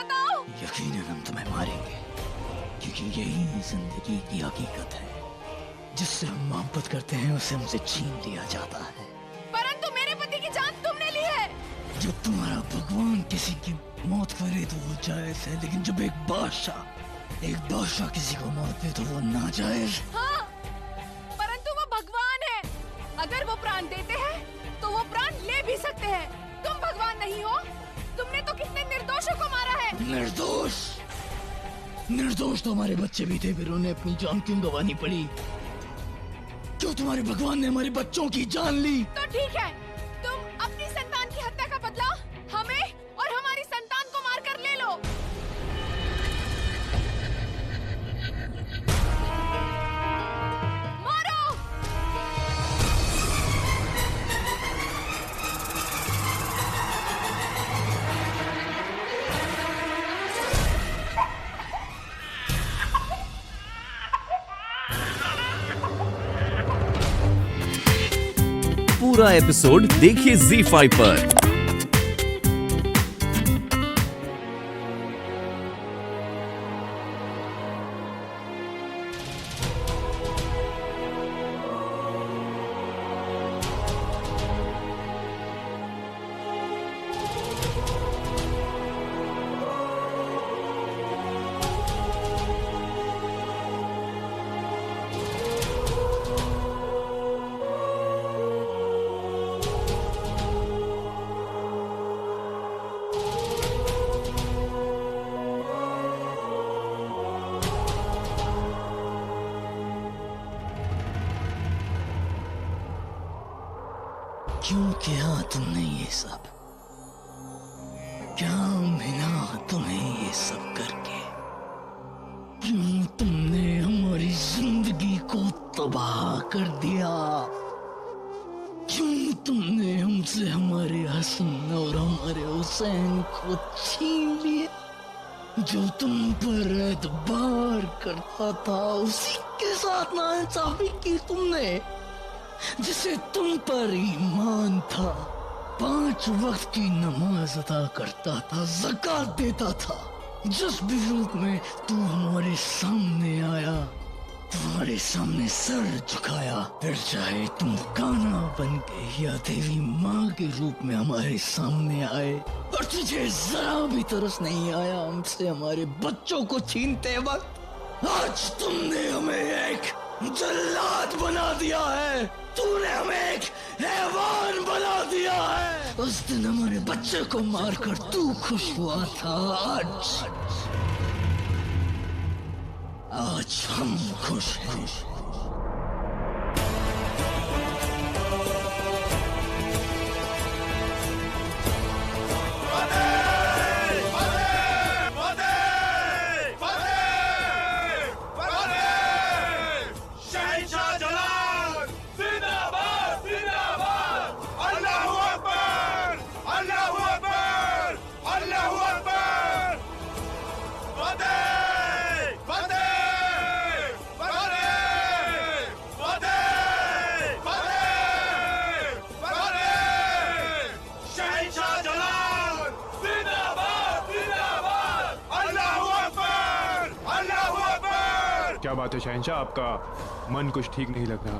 बताओ। यकीनन हम तुम्हें मारेंगे, क्योंकि यही जिंदगी की हकीकत है। जिससे हम मोहब्बत करते हैं उसे हमसे छीन लिया जाता है। परंतु मेरे पति की जान तुमने ली है। जब तुम्हारा भगवान किसी की मौत करे तो वो जायज है, लेकिन जब एक बादशाह किसी को मौत दे तो वो नाजायज। हाँ, परंतु वो भगवान है। अगर वो प्राण देते हैं तो वो प्राण ले भी सकते हैं। तुम भगवान नहीं हो। तुमने तो कितने निर्दोषों को मारा है। निर्दोष तो हमारे बच्चे भी थे, फिर उन्हें अपनी जान क्यों गंवानी पड़ी? क्यों तुम्हारे भगवान ने हमारे बच्चों की जान ली? तो ठीक है, तुम अपनी संतान की हत्या का बदला हमें और हमारी संतान को मारकर ले लो। मारो। पूरा एपिसोड देखिए ZEE5 पर। क्यों किया तुमने ये सब? क्या मिला तुम्हें ये सब करके? क्यों तुमने हमारी जिंदगी को तबाह कर दिया? क्यों तुमने हमसे हमारे हसन और हमारे हुसैन को छीन लिया? जो तुम पर एतबार करता था उसी के साथ नाइंसाफी की तुमने। जिसे तुम पर ईमान था, 5 वक्त की नमाज अदा करता था, ज़कात देता था, जिस भी रूप में तू हमारे सामने आया, तुम्हारे सामने सर झुकाया, फिर चाहे तुम गाना बन के या देवी माँ के रूप में हमारे सामने आए, और तुझे जरा भी तरस नहीं आया हमसे हमारे बच्चों को छीनते वक्त। आज तुमने हमें एक जल्लाद बना दिया है, तूने हमें एक हैवान बना दिया है। उस दिन हमारे बच्चे को मारकर तू खुश हुआ था, आज हम खुश हैं। क्या बात है शहंशाह, आपका मन कुछ ठीक नहीं लग रहा।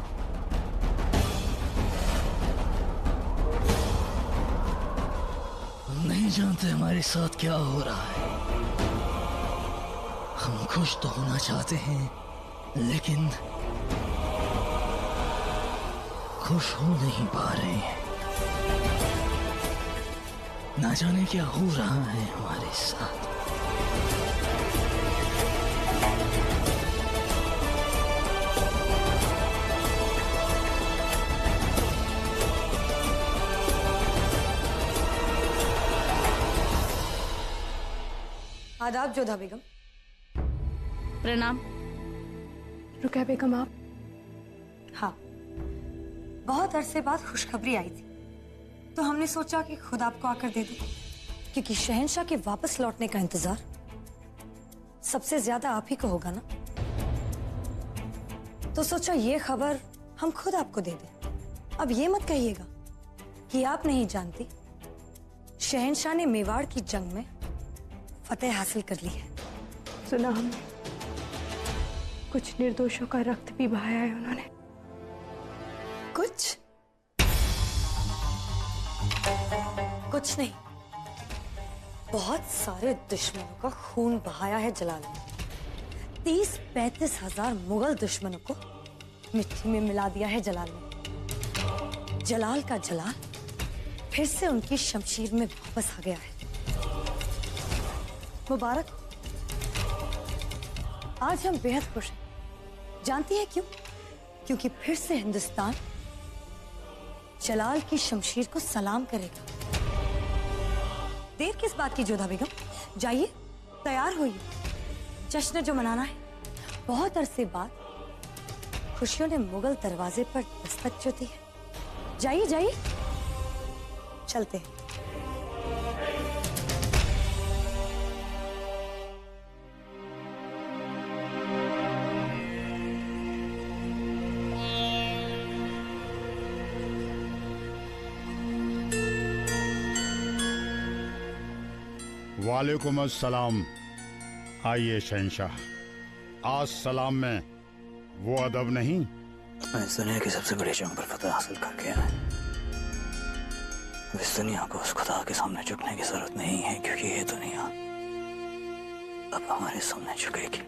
हम नहीं जानते हमारे साथ क्या हो रहा है। हम खुश तो होना चाहते हैं, लेकिन खुश हो नहीं पा रहे हैं। ना जाने क्या हो रहा है हमारे साथ। आदाब जोधा बेगम। प्रणाम। रुकैया बेगम आप? हाँ, बहुत अरसे बाद खुशखबरी आई थी, तो हमने सोचा कि खुद आपको आकर दे दूं, क्योंकि शहंशाह के वापस लौटने का इंतजार सबसे ज्यादा आप ही को होगा ना। तो सोचा ये खबर हम खुद आपको दे दें। अब ये मत कहिएगा कि आप नहीं जानती, शहंशाह ने मेवाड़ की जंग में फतेह हासिल कर ली है। सुना हमने, कुछ निर्दोषों का रक्त भी बहाया है उन्होंने। कुछ नहीं, बहुत सारे दुश्मनों का खून बहाया है जलाल ने। 30-35 हजार मुगल दुश्मनों को मिट्टी में मिला दिया है जलाल ने। जलाल का जलाल फिर से उनकी शमशीर में वापस आ गया है। मुबारक हो। आज हम बेहद खुश हैं। जानती है क्यों? क्योंकि फिर से हिंदुस्तान जलाल की शमशीर को सलाम करेगा। देर किस बात की जोधा बेगम, जाइए तैयार होइए, जश्न जो मनाना है। बहुत अरसे बाद खुशियों ने मुगल दरवाजे पर दस्तक जो दी है। जाइए जाइए, चलते हैं। वालेकुम अस्सलाम। आइए शहंशाह, आज सलाम में वो अदब नहीं। मैं इस दुनिया की सबसे बड़ी जंग पर फतह हासिल करके आया। इस दुनिया को उस खुदा के सामने झुकने की जरूरत नहीं है, क्योंकि ये दुनिया अब हमारे सामने झुकेगी।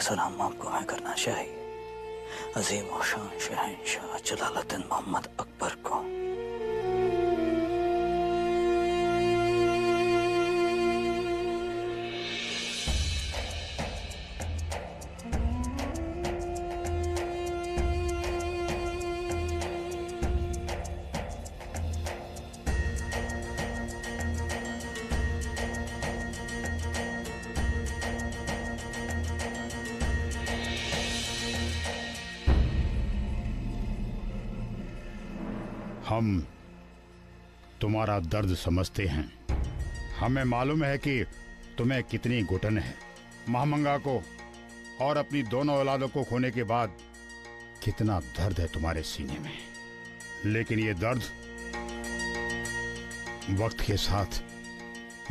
सलाम आपको मैं करना चाहिए अजीम और शान शहंशाह जलालुद्दीन मोहम्मद अकबर को। हम तुम्हारा दर्द समझते हैं। हमें मालूम है कि तुम्हें कितनी घुटन है। महामंगा को और अपनी दोनों औलादों को खोने के बाद कितना दर्द है तुम्हारे सीने में। लेकिन ये दर्द वक्त के साथ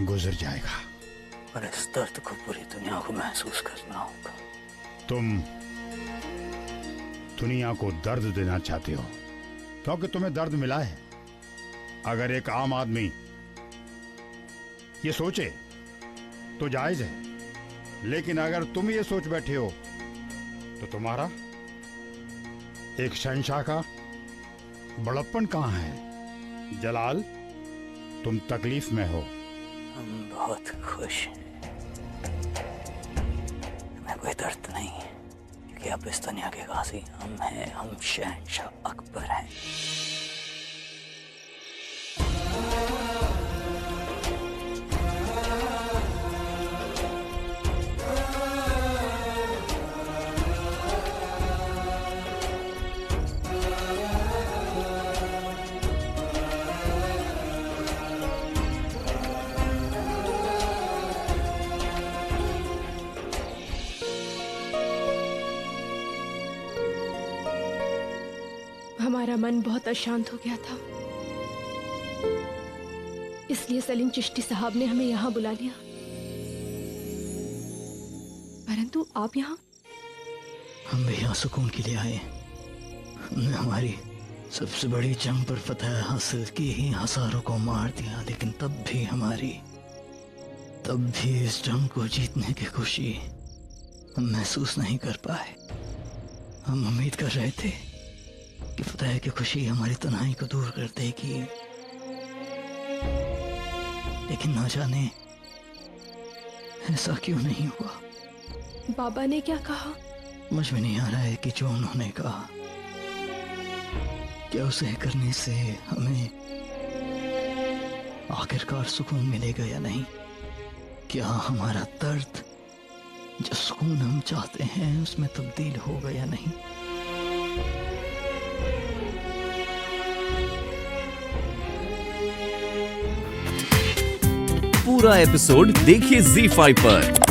गुजर जाएगा। और इस दर्द को पूरी दुनिया को महसूस करना होगा। तुम दुनिया को दर्द देना चाहते हो क्योंकि तुम्हें दर्द मिला है। अगर एक आम आदमी ये सोचे तो जायज है, लेकिन अगर तुम ये सोच बैठे हो तो तुम्हारा एक शहंशाह का बड़प्पन कहां है। जलाल, तुम तकलीफ में हो। हम बहुत खुश हैं। हमें कोई दर्द नहीं है, क्योंकि अब इस दुनिया के गाजी हम हैं। हम शहंशाह अकबर हैं। हमारा मन बहुत अशांत हो गया था, इसलिए सलीम चिश्ती साहब ने हमें यहाँ बुला लिया। परंतु आप यहाँ? हम भी यहाँ सुकून के लिए आए। हमने हमारी सबसे बड़ी जंग पर फतह हासिल की ही, हजारों को मार दिया, लेकिन तब भी इस जंग को जीतने की खुशी हम महसूस नहीं कर पाए। हम उम्मीद कर रहे थे कि फतह की खुशी हमारी तन्हाई को दूर कर देगी, लेकिन ना जाने ऐसा क्यों नहीं हुआ। बाबा ने क्या कहा? समझ में नहीं आ रहा है कि जो उन्होंने कहा, क्या उसे करने से हमें आखिरकार सुकून मिलेगा या नहीं। क्या हमारा दर्द जो सुकून हम चाहते हैं उसमें तब्दील होगा या नहीं। पूरा एपिसोड देखिए ZEE5 पर।